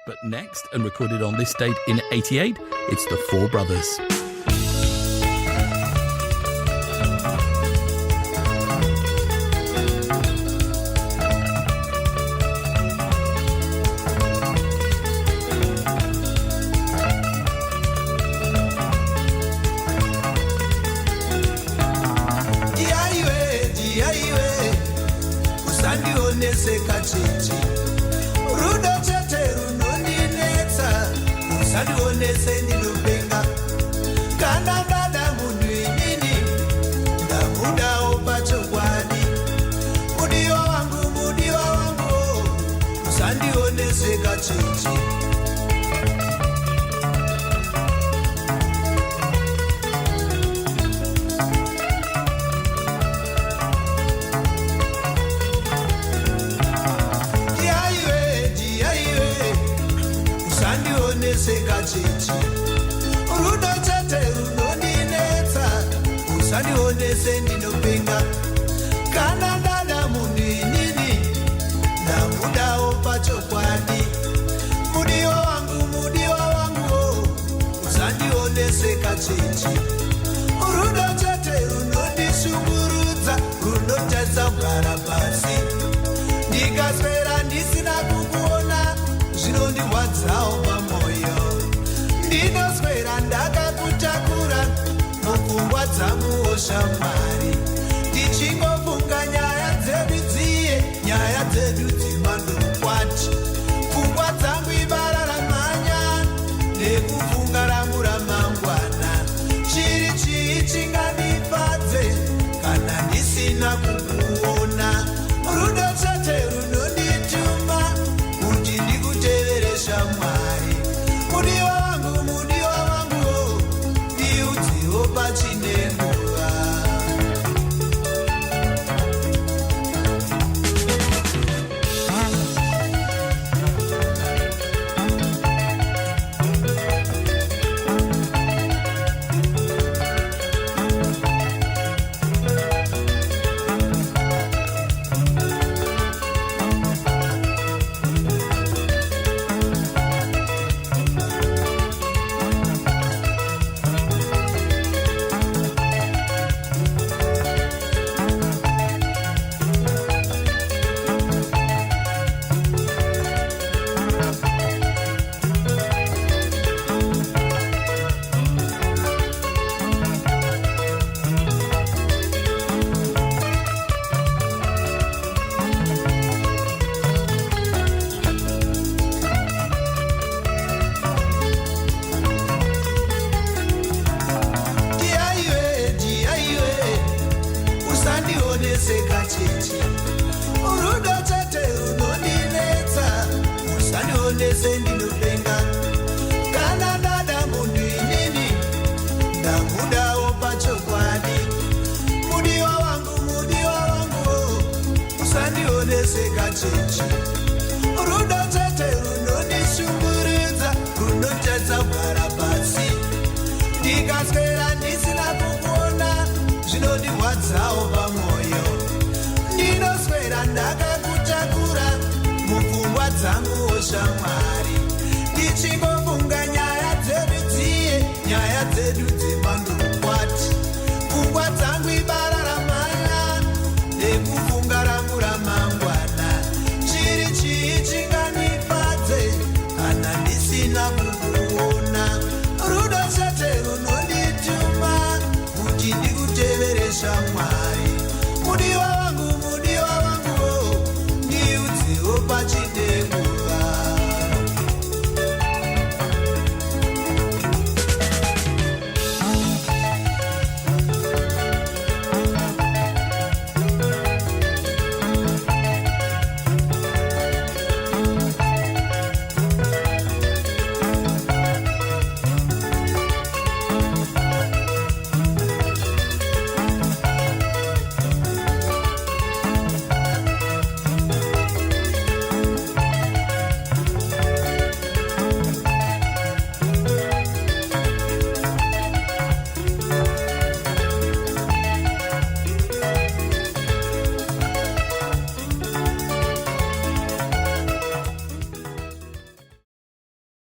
But next, and recorded on this date in '88, it's the Four Brothers. Rudo Chete runondinetsa usanionese ndinopenga kana dada munhu inini ndamudawo pachokwadi mudiwa wangu usandionese kacheche Rudo Chete runondinetsa usanionese ndinopenga kana dada munhu inini ndamudawo pachokwadi mudiwa wangu usandionese kacheche Rudo Chete runondishungurudza runotadza kugara pasi ndikaswera ndisina kukuona zvinondirwadzawo pamwoyo ndinoswera ndakakutakura mupfungwa dzanguwo shamwari tichingofunga nyaya dzedu dziye nyaya dzedu dzemandorokwati pfungwa dzangu ibara ramhanya nekufunga rangu ramangwana chiri chii chinganifadze kana ndisina kukuona Rudo Chete runondituma kuti ndikutevere shamwari mudiwa wangu ndiudziwo pachinenguva Rudo Chete runondinetsa usanionese ndinopenga kana dada munhu inini ndamudawo pachokwadi mudiwa wangu usandionese kacheche Rudo Chete runondishungurudza runotadza kugara pasi ndikaswera ndisina kukuona zvinondirwadzawo pamwoyo ndinoswera ndakakutakura mupfungwa dzanguwo shamwari tichingofunga nyaya dzedu dziye nyaya dzedu dzemandorokwati pfungwa dzangu ibara ramhanya nekufunga rangu ramangwana chiri chii chinganifadze kana ndisina kukuona